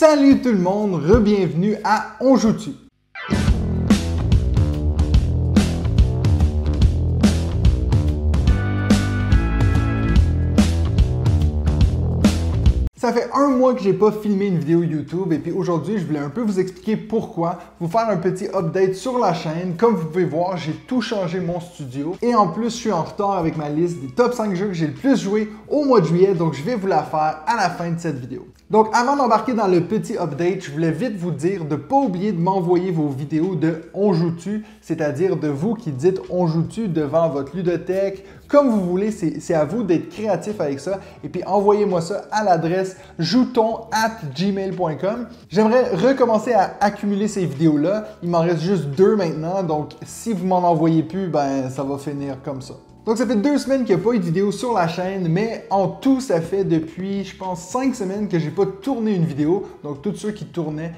Salut tout le monde, re-bienvenue à On Joue-tu. Ça fait un mois que j'ai pas filmé une vidéo YouTube et puis aujourd'hui je voulais un peu vous expliquer pourquoi, vous faire un petit update sur la chaîne. Comme vous pouvez voir, j'ai tout changé mon studio et en plus je suis en retard avec ma liste des top 5 jeux que j'ai le plus joué au mois de juillet, donc je vais vous la faire à la fin de cette vidéo. Donc avant d'embarquer dans le petit update, je voulais vite vous dire de ne pas oublier de m'envoyer vos vidéos de On Joue-tu, c'est-à-dire de vous qui dites On Joue-tu devant votre ludothèque, comme vous voulez, c'est à vous d'être créatif avec ça. Et puis envoyez-moi ça à l'adresse jouton@gmail.com. J'aimerais recommencer à accumuler ces vidéos-là. Il m'en reste juste 2 maintenant, donc si vous m'en envoyez plus, ben ça va finir comme ça. Donc ça fait 2 semaines qu'il n'y a pas eu de vidéo sur la chaîne, mais en tout, ça fait depuis, je pense, 5 semaines que j'ai pas tourné une vidéo. Donc tous ceux qui tournaient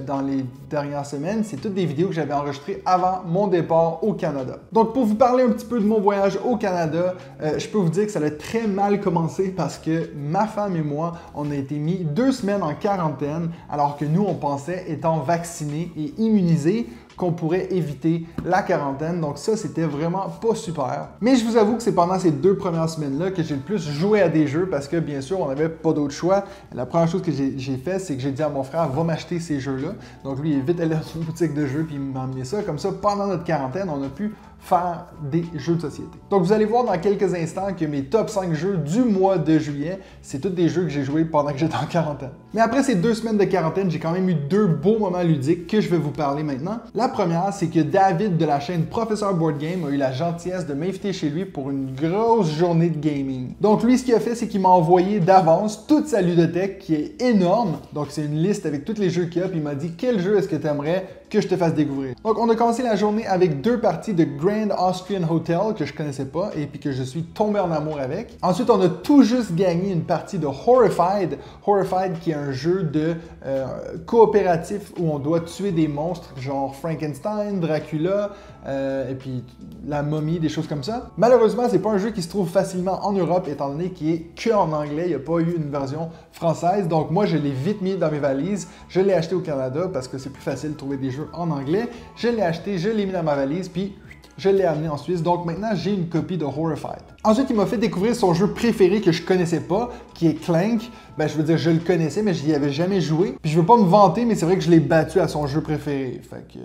dans les dernières semaines, c'est toutes des vidéos que j'avais enregistrées avant mon départ au Canada. Donc pour vous parler un petit peu de mon voyage au Canada, je peux vous dire que ça a très mal commencé parce que ma femme et moi, on a été mis 2 semaines en quarantaine, alors que nous, on pensait, étant vaccinés et immunisés, qu'on pourrait éviter la quarantaine. Donc ça, c'était vraiment pas super. Mais je vous avoue que c'est pendant ces 2 premières semaines-là que j'ai le plus joué à des jeux parce que, bien sûr, on n'avait pas d'autre choix. La première chose que j'ai fait, c'est que j'ai dit à mon frère, va m'acheter ces jeux-là. Donc lui, il est vite allé dans une boutique de jeux puis il m'a emmené ça. Comme ça, pendant notre quarantaine, on a pu faire des jeux de société. Donc vous allez voir dans quelques instants que mes top 5 jeux du mois de juillet, c'est tous des jeux que j'ai joués pendant que j'étais en quarantaine. Mais après ces 2 semaines de quarantaine, j'ai quand même eu 2 beaux moments ludiques que je vais vous parler maintenant. La première, c'est que David de la chaîne Professeur Board Game a eu la gentillesse de m'inviter chez lui pour une grosse journée de gaming. Donc lui, ce qu'il a fait, c'est qu'il m'a envoyé d'avance toute sa ludothèque qui est énorme. Donc c'est une liste avec tous les jeux qu'il y a, puis il m'a dit quel jeu est-ce que tu aimerais que je te fasse découvrir. Donc on a commencé la journée avec 2 parties de Grand Austrian Hotel que je connaissais pas et puis que je suis tombé en amour avec. Ensuite, on a tout juste gagné une partie de Horrified. Horrified qui est un jeu de coopératif où on doit tuer des monstres genre Frankenstein, Dracula et puis la momie, des choses comme ça. Malheureusement, c'est pas un jeu qui se trouve facilement en Europe étant donné qu'il est que en anglais. Il n'y a pas eu une version française. Donc moi, je l'ai vite mis dans mes valises. Je l'ai acheté au Canada parce que c'est plus facile de trouver des jeux en anglais. Je l'ai acheté, je l'ai mis dans ma valise, puis je l'ai amené en Suisse, donc maintenant j'ai une copie de Horrified. Ensuite, il m'a fait découvrir son jeu préféré que je connaissais pas, qui est Clank. Ben, je veux dire, je le connaissais, mais je n'y avais jamais joué. Puis je veux pas me vanter, mais c'est vrai que je l'ai battu à son jeu préféré. Fait que...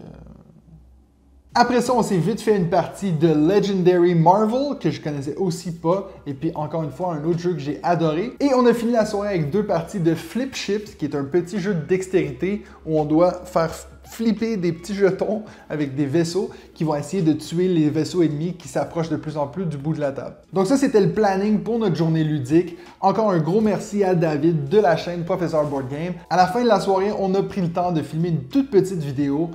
Après ça, on s'est vite fait une partie de Legendary Marvel, que je connaissais aussi pas. Et puis, encore une fois, un autre jeu que j'ai adoré. Et on a fini la soirée avec 2 parties de Flip Chips, qui est un petit jeu de dextérité où on doit faire flipper des petits jetons avec des vaisseaux qui vont essayer de tuer les vaisseaux ennemis qui s'approchent de plus en plus du bout de la table. Donc ça, c'était le planning pour notre journée ludique. Encore un gros merci à David de la chaîne Professeur Board Game. À la fin de la soirée, on a pris le temps de filmer une toute petite vidéo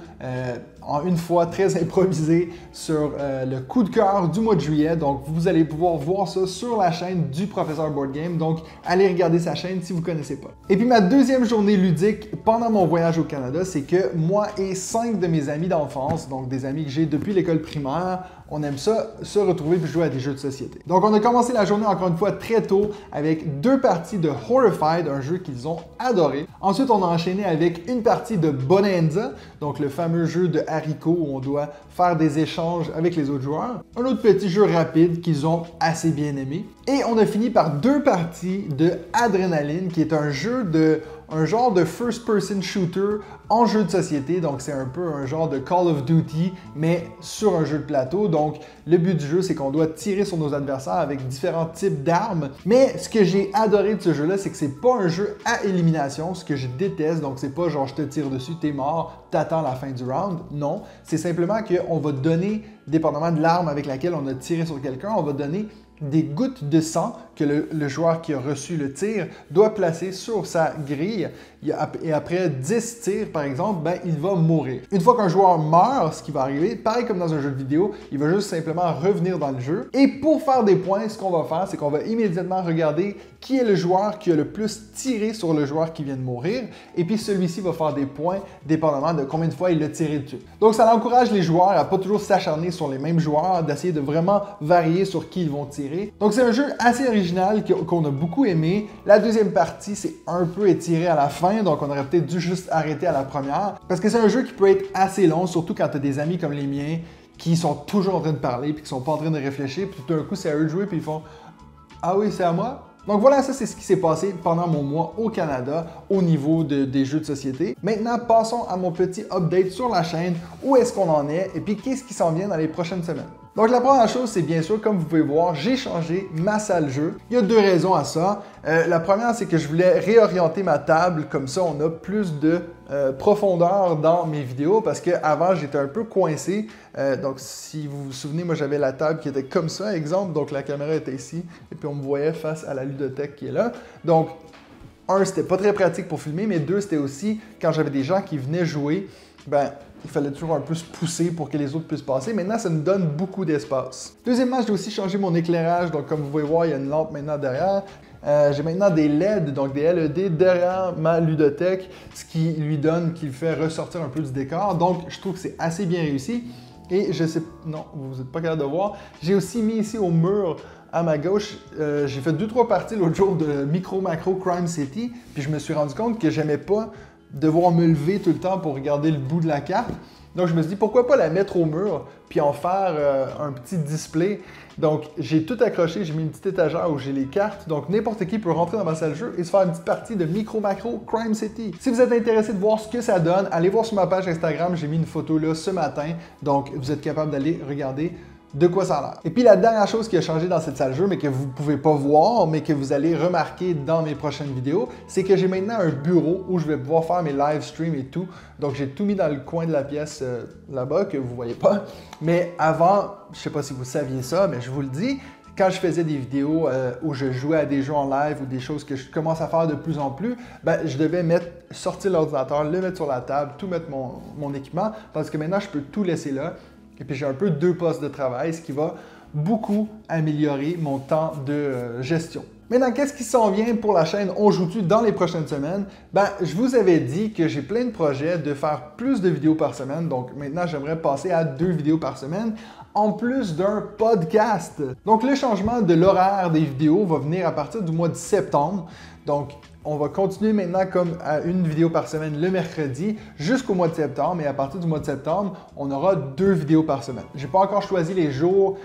en une fois très improvisée sur le coup de cœur du mois de juillet. Donc vous allez pouvoir voir ça sur la chaîne du Professeur Board Game. Donc allez regarder sa chaîne si vous ne connaissez pas. Et puis ma deuxième journée ludique pendant mon voyage au Canada, c'est que moi et 5 de mes amis d'enfance, donc des amis que j'ai depuis l'école primaire, on aime ça, se retrouver et jouer à des jeux de société. Donc on a commencé la journée encore une fois très tôt avec 2 parties de Horrified, un jeu qu'ils ont adoré. Ensuite, on a enchaîné avec une partie de Bonanza, donc le fameux jeu de haricots où on doit faire des échanges avec les autres joueurs. Un autre petit jeu rapide qu'ils ont assez bien aimé. Et on a fini par 2 parties de Adrenaline, qui est un genre de first-person shooter en jeu de société. Donc, c'est un peu un genre de Call of Duty, mais sur un jeu de plateau. Donc, le but du jeu, c'est qu'on doit tirer sur nos adversaires avec différents types d'armes. Mais ce que j'ai adoré de ce jeu-là, c'est que c'est pas un jeu à élimination, ce que je déteste. Donc, c'est pas genre je te tire dessus, t'es mort, t'attends la fin du round. Non, c'est simplement qu'on va donner, dépendamment de l'arme avec laquelle on a tiré sur quelqu'un, on va donner des gouttes de sang que le joueur qui a reçu le tir doit placer sur sa grille. Et après 10 tirs, par exemple, ben, il va mourir. Une fois qu'un joueur meurt, ce qui va arriver, pareil comme dans un jeu de vidéo, il va juste simplement revenir dans le jeu. Et pour faire des points, ce qu'on va faire, c'est qu'on va immédiatement regarder qui est le joueur qui a le plus tiré sur le joueur qui vient de mourir. Et puis celui-ci va faire des points dépendamment de combien de fois il l'a tiré dessus. Donc ça encourage les joueurs à pas toujours s'acharner sur les mêmes joueurs, d'essayer de vraiment varier sur qui ils vont tirer. Donc c'est un jeu assez original original qu'on a beaucoup aimé. La deuxième partie, c'est un peu étiré à la fin, donc on aurait peut-être dû juste arrêter à la première. Parce que c'est un jeu qui peut être assez long, surtout quand tu as des amis comme les miens qui sont toujours en train de parler, puis qui sont pas en train de réfléchir, puis tout d'un coup, c'est à eux de jouer, puis ils font « Ah oui, c'est à moi? » Donc voilà, ça c'est ce qui s'est passé pendant mon mois au Canada au niveau des jeux de société. Maintenant, passons à mon petit update sur la chaîne, où est-ce qu'on en est et puis qu'est-ce qui s'en vient dans les prochaines semaines. Donc la première chose, c'est bien sûr, comme vous pouvez voir, j'ai changé ma salle jeu. Il y a deux raisons à ça. La première, c'est que je voulais réorienter ma table, comme ça on a plus de profondeur dans mes vidéos, parce qu'avant j'étais un peu coincé. Donc si vous vous souvenez, moi j'avais la table qui était comme ça, exemple, donc la caméra était ici, et puis on me voyait face à la ludothèque qui est là. Donc, un, c'était pas très pratique pour filmer, mais deux, c'était aussi, quand j'avais des gens qui venaient jouer, ben, il fallait toujours un peu se pousser pour que les autres puissent passer. Maintenant, ça nous donne beaucoup d'espace. Deuxièmement, j'ai aussi changé mon éclairage. Donc, comme vous pouvez voir, il y a une lampe maintenant derrière. J'ai maintenant des LED, donc des LED derrière ma ludothèque, ce qui lui fait ressortir un peu du décor. Donc, je trouve que c'est assez bien réussi. Et je sais, non, vous n'êtes pas capable de voir, j'ai aussi mis ici au mur à ma gauche, j'ai fait 2-3 parties l'autre jour de Micro Macro Crime City, puis je me suis rendu compte que j'aimais pas devoir me lever tout le temps pour regarder le bout de la carte. Donc je me suis dit pourquoi pas la mettre au mur puis en faire un petit display. Donc j'ai tout accroché, j'ai mis une petite étagère où j'ai les cartes. Donc n'importe qui peut rentrer dans ma salle de jeu et se faire une petite partie de Micro Macro Crime City. Si vous êtes intéressé de voir ce que ça donne, allez voir sur ma page Instagram, j'ai mis une photo là ce matin. Donc vous êtes capable d'aller regarder de quoi ça a l'air. Et puis la dernière chose qui a changé dans cette salle de jeu, mais que vous ne pouvez pas voir, mais que vous allez remarquer dans mes prochaines vidéos, c'est que j'ai maintenant un bureau où je vais pouvoir faire mes live streams et tout. Donc j'ai tout mis dans le coin de la pièce là-bas que vous ne voyez pas. Mais avant, je ne sais pas si vous saviez ça, mais je vous le dis, quand je faisais des vidéos où je jouais à des jeux en live ou des choses que je commence à faire de plus en plus, ben, je devais sortir l'ordinateur, le mettre sur la table, tout mettre mon équipement, parce que maintenant je peux tout laisser là. Et puis j'ai un peu 2 postes de travail, ce qui va beaucoup améliorer mon temps de gestion. Maintenant, qu'est-ce qui s'en vient pour la chaîne On Joue-tu dans les prochaines semaines? Ben, je vous avais dit que j'ai plein de projets de faire plus de vidéos par semaine. Donc maintenant, j'aimerais passer à 2 vidéos par semaine, en plus d'un podcast. Donc le changement de l'horaire des vidéos va venir à partir du mois de septembre. Donc, on va continuer maintenant comme à une vidéo par semaine le mercredi jusqu'au mois de septembre. Et à partir du mois de septembre, on aura 2 vidéos par semaine. Je n'ai pas encore choisi les jours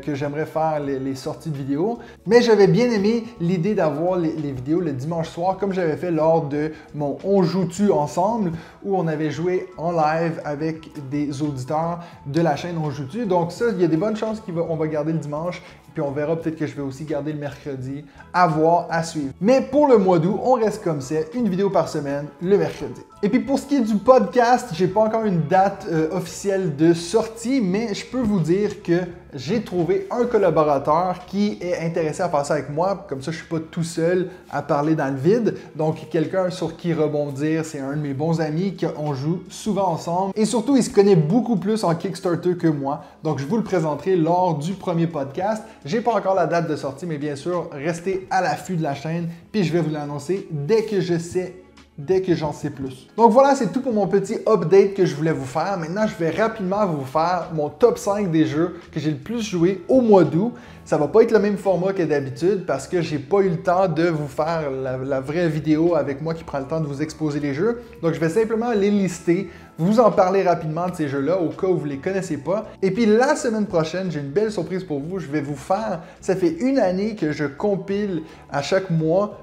que j'aimerais faire les sorties de vidéos, mais j'avais bien aimé l'idée d'avoir les vidéos le dimanche soir, comme j'avais fait lors de mon On Joue-tu ensemble, où on avait joué en live avec des auditeurs de la chaîne On Joue-tu. Donc ça, il y a des bonnes chances qu'on va garder le dimanche. Puis on verra peut-être que je vais aussi garder le mercredi, à voir, à suivre. Mais pour le mois d'août, on reste comme c'est, une vidéo par semaine, le mercredi. Et puis pour ce qui est du podcast, j'ai pas encore une date officielle de sortie, mais je peux vous dire que j'ai trouvé un collaborateur qui est intéressé à faire ça avec moi. Comme ça, je suis pas tout seul à parler dans le vide. Donc, quelqu'un sur qui rebondir, c'est un de mes bons amis qu'on joue souvent ensemble. Et surtout, il se connaît beaucoup plus en Kickstarter que moi. Donc, je vous le présenterai lors du premier podcast. J'ai pas encore la date de sortie, mais bien sûr, restez à l'affût de la chaîne. Puis, je vais vous l'annoncer dès que j'en sais plus. Donc voilà, c'est tout pour mon petit update que je voulais vous faire. Maintenant, je vais rapidement vous faire mon top 5 des jeux que j'ai le plus joué au mois d'août. Ça va pas être le même format que d'habitude parce que j'ai pas eu le temps de vous faire la vraie vidéo avec moi qui prend le temps de vous exposer les jeux. Donc je vais simplement les lister, vous en parler rapidement de ces jeux-là au cas où vous les connaissez pas. Et puis la semaine prochaine, j'ai une belle surprise pour vous. Je vais vous faire, ça fait une année que je compile à chaque mois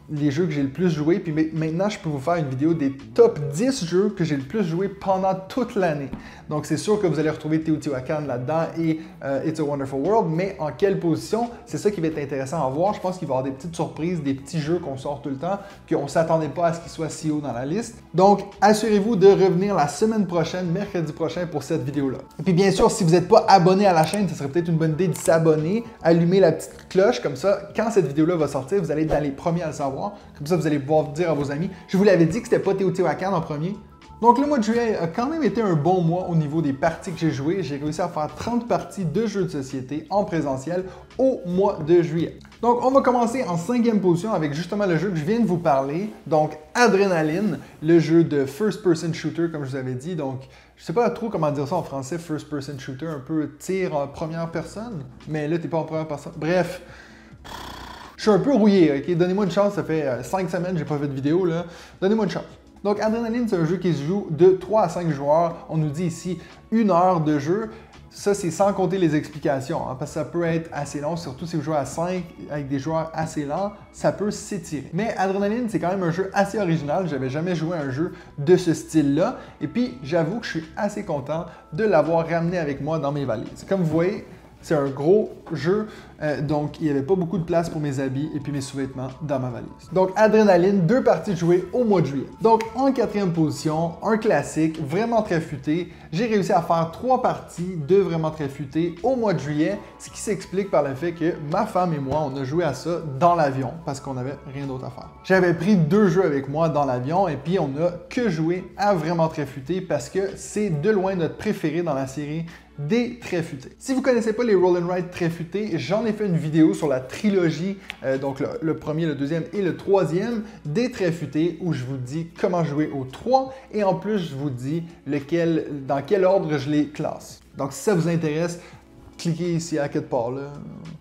les jeux que j'ai le plus joué, puis maintenant je peux vous faire une vidéo des top 10 jeux que j'ai le plus joué pendant toute l'année. Donc c'est sûr que vous allez retrouver Teotihuacan là-dedans et It's a Wonderful World, mais en quelle position, c'est ça qui va être intéressant à voir. Je pense qu'il va y avoir des petites surprises, des petits jeux qu'on sort tout le temps, qu'on ne s'attendait pas à ce qu'ils soient si haut dans la liste. Donc assurez-vous de revenir la semaine prochaine, mercredi prochain, pour cette vidéo-là. Et puis bien sûr, si vous n'êtes pas abonné à la chaîne, ce serait peut-être une bonne idée de s'abonner, allumer la petite cloche, comme ça, quand cette vidéo-là va sortir, vous allez être dans les premiers à le savoir. Comme ça, vous allez pouvoir dire à vos amis. Je vous l'avais dit que c'était pas Teotihuacan en premier. Donc le mois de juillet a quand même été un bon mois au niveau des parties que j'ai jouées. J'ai réussi à faire 30 parties de jeux de société en présentiel au mois de juillet. Donc on va commencer en 5e position avec justement le jeu que je viens de vous parler. Donc Adrenaline, le jeu de first person shooter comme je vous avais dit. Donc je sais pas trop comment dire ça en français, first person shooter, un peu tir en première personne. Mais là t'es pas en première personne. Bref. suis un peu rouillé, ok? Donnez-moi une chance, ça fait 5 semaines que j'ai pas fait de vidéo, là. Donnez-moi une chance. Donc, Adrenaline, c'est un jeu qui se joue de 3 à 5 joueurs. On nous dit ici 1 heure de jeu. Ça, c'est sans compter les explications, hein, parce que ça peut être assez long, surtout si vous jouez à 5 avec des joueurs assez lents, ça peut s'étirer. Mais Adrenaline, c'est quand même un jeu assez original. J'avais jamais joué à un jeu de ce style-là. Et puis, j'avoue que je suis assez content de l'avoir ramené avec moi dans mes valises. Comme vous voyez, c'est un gros jeu, donc il n'y avait pas beaucoup de place pour mes habits et puis mes sous-vêtements dans ma valise. Donc Adrenaline, 2 parties jouées au mois de juillet. Donc en 4e position, un classique, vraiment très futé. J'ai réussi à faire 3 parties de vraiment très futé au mois de juillet, ce qui s'explique par le fait que ma femme et moi, on a joué à ça dans l'avion parce qu'on n'avait rien d'autre à faire. J'avais pris 2 jeux avec moi dans l'avion et puis on n'a que joué à vraiment très futé parce que c'est de loin notre préféré dans la série des très futés. Si vous ne connaissez pas les Roll and Ride très futés, j'en ai fait une vidéo sur la trilogie, donc le premier, le deuxième et le troisième des très futés où je vous dis comment jouer aux 3 et en plus je vous dis dans quel ordre je les classe. Donc si ça vous intéresse, cliquez ici à quelque part là.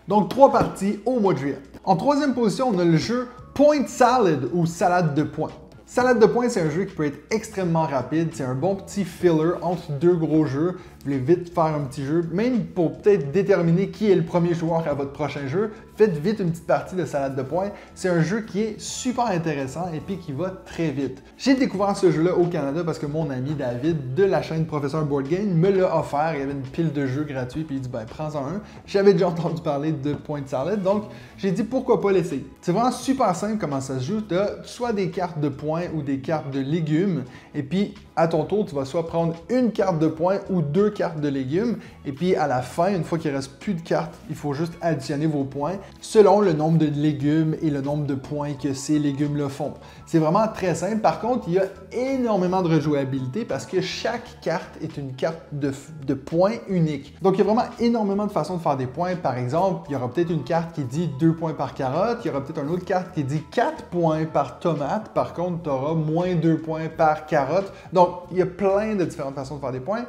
Donc 3 parties au mois de juillet. En 3e position, on a le jeu Point Salad ou salade de points. Salade de points, c'est un jeu qui peut être extrêmement rapide. C'est un bon petit filler entre 2 gros jeux. Vous voulez vite faire un petit jeu, même pour peut-être déterminer qui est le premier joueur à votre prochain jeu. Faites vite une petite partie de salade de points. C'est un jeu qui est super intéressant et puis qui va très vite. J'ai découvert ce jeu-là au Canada parce que mon ami David de la chaîne Professeur Board Game me l'a offert. Il y avait une pile de jeux gratuits puis il dit ben prends-en un. J'avais déjà entendu parler de Point Salad, donc j'ai dit pourquoi pas l'essayer. C'est vraiment super simple comment ça se joue. Tu as soit des cartes de points ou des cartes de légumes et puis à ton tour, tu vas soit prendre une carte de points ou 2 cartes de légumes. Et puis à la fin, une fois qu'il ne reste plus de cartes, il faut juste additionner vos points selon le nombre de légumes et le nombre de points que ces légumes-là font. C'est vraiment très simple. Par contre, il y a énormément de rejouabilité parce que chaque carte est une carte de points unique. Donc il y a vraiment énormément de façons de faire des points. Par exemple, il y aura peut-être une carte qui dit 2 points par carotte. Il y aura peut-être une autre carte qui dit 4 points par tomate. Par contre, tu auras moins 2 points par carotte. Donc, il y a plein de différentes façons de faire des points.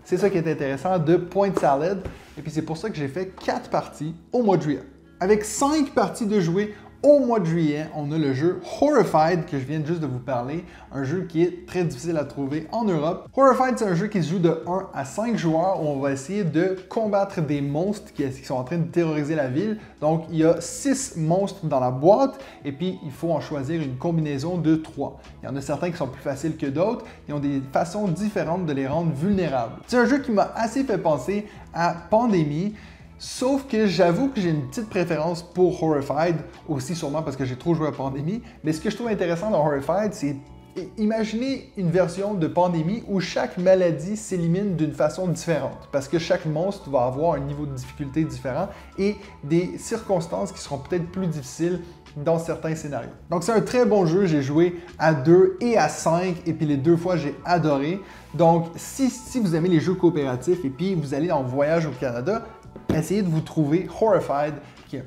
C'est ça qui est intéressant de Point Salad. Et puis, c'est pour ça que j'ai fait 4 parties au mois de juillet. Avec 5 parties de jouer au mois de juillet, on a le jeu Horrified que je viens juste de vous parler, un jeu qui est très difficile à trouver en Europe. Horrified, c'est un jeu qui se joue de 1 à 5 joueurs où on va essayer de combattre des monstres qui sont en train de terroriser la ville. Donc, il y a 6 monstres dans la boîte et puis il faut en choisir une combinaison de 3. Il y en a certains qui sont plus faciles que d'autres. Ils ont des façons différentes de les rendre vulnérables. C'est un jeu qui m'a assez fait penser à Pandémie. Sauf que j'avoue que j'ai une petite préférence pour Horrified, aussi sûrement parce que j'ai trop joué à Pandémie. Mais ce que je trouve intéressant dans Horrified, c'est imaginez une version de Pandémie où chaque maladie s'élimine d'une façon différente. Parce que chaque monstre va avoir un niveau de difficulté différent et des circonstances qui seront peut-être plus difficiles dans certains scénarios. Donc c'est un très bon jeu, j'ai joué à 2 et à 5 et puis les 2 fois j'ai adoré. Donc si vous aimez les jeux coopératifs et puis vous allez en voyage au Canada, essayez de vous trouver Horrified,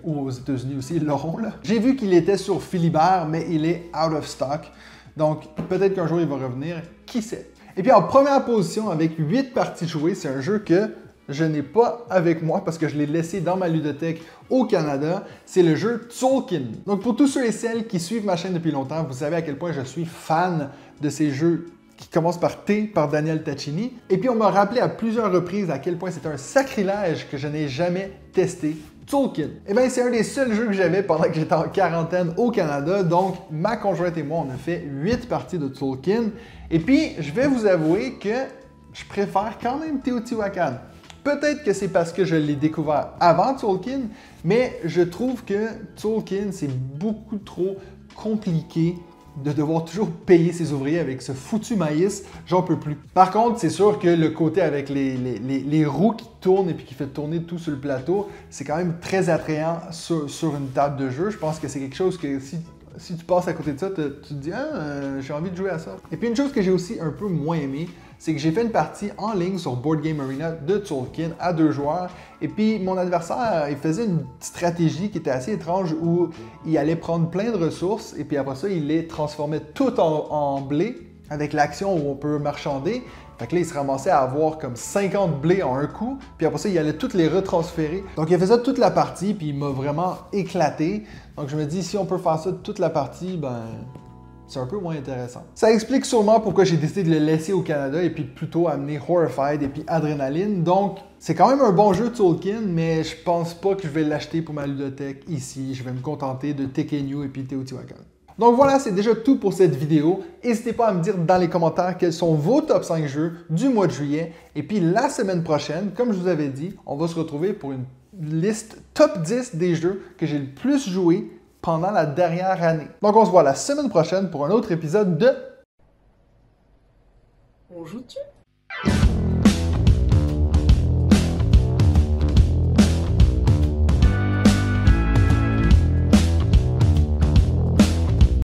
ou aux États-Unis aussi, ils l'auront là. J'ai vu qu'il était sur Philibert, mais il est out of stock. Donc, peut-être qu'un jour il va revenir, qui sait. Et puis en première position, avec 8 parties jouées, c'est un jeu que je n'ai pas avec moi parce que je l'ai laissé dans ma ludothèque au Canada. C'est le jeu Tzolk'in. Donc, pour tous ceux et celles qui suivent ma chaîne depuis longtemps, vous savez à quel point je suis fan de ces jeux qui commence par T, par Daniel Tacchini. Et puis on m'a rappelé à plusieurs reprises à quel point c'était un sacrilège que je n'ai jamais testé Tzolk'in. Eh bien, c'est un des seuls jeux que j'avais pendant que j'étais en quarantaine au Canada. Donc, ma conjointe et moi, on a fait 8 parties de Tzolk'in. Et puis, je vais vous avouer que je préfère quand même Teotihuacan. Peut-être que c'est parce que je l'ai découvert avant Tzolk'in, mais je trouve que Tzolk'in, c'est beaucoup trop compliqué de devoir toujours payer ses ouvriers avec ce foutu maïs, j'en peux plus. Par contre, c'est sûr que le côté avec les roues qui tournent et puis qui fait tourner tout sur le plateau, c'est quand même très attrayant sur une table de jeu. Je pense que c'est quelque chose que si tu passes à côté de ça, tu te dis « Ah, j'ai envie de jouer à ça ». Et puis une chose que j'ai aussi un peu moins aimé, c'est que j'ai fait une partie en ligne sur Board Game Arena de Tzolk'in à 2 joueurs. Et puis mon adversaire, il faisait une stratégie qui était assez étrange où il allait prendre plein de ressources et puis après ça, il les transformait tout en blé avec l'action où on peut marchander. Fait que là, il se ramassait à avoir comme 50 blés en un coup, puis après ça, il allait toutes les retransférer. Donc, il a fait ça toute la partie, puis il m'a vraiment éclaté. Donc, je me dis, si on peut faire ça toute la partie, ben, c'est un peu moins intéressant. Ça explique sûrement pourquoi j'ai décidé de le laisser au Canada et puis plutôt amener Horrified et puis Adrenaline. Donc, c'est quand même un bon jeu de Tzolk'in, mais je pense pas que je vais l'acheter pour ma ludothèque ici. Je vais me contenter de Tekhenu et puis Teotihuacan. Donc voilà, c'est déjà tout pour cette vidéo. N'hésitez pas à me dire dans les commentaires quels sont vos top 5 jeux du mois de juillet. Et puis la semaine prochaine, comme je vous avais dit, on va se retrouver pour une liste top 10 des jeux que j'ai le plus joué pendant la dernière année. Donc on se voit la semaine prochaine pour un autre épisode de... On joue-tu?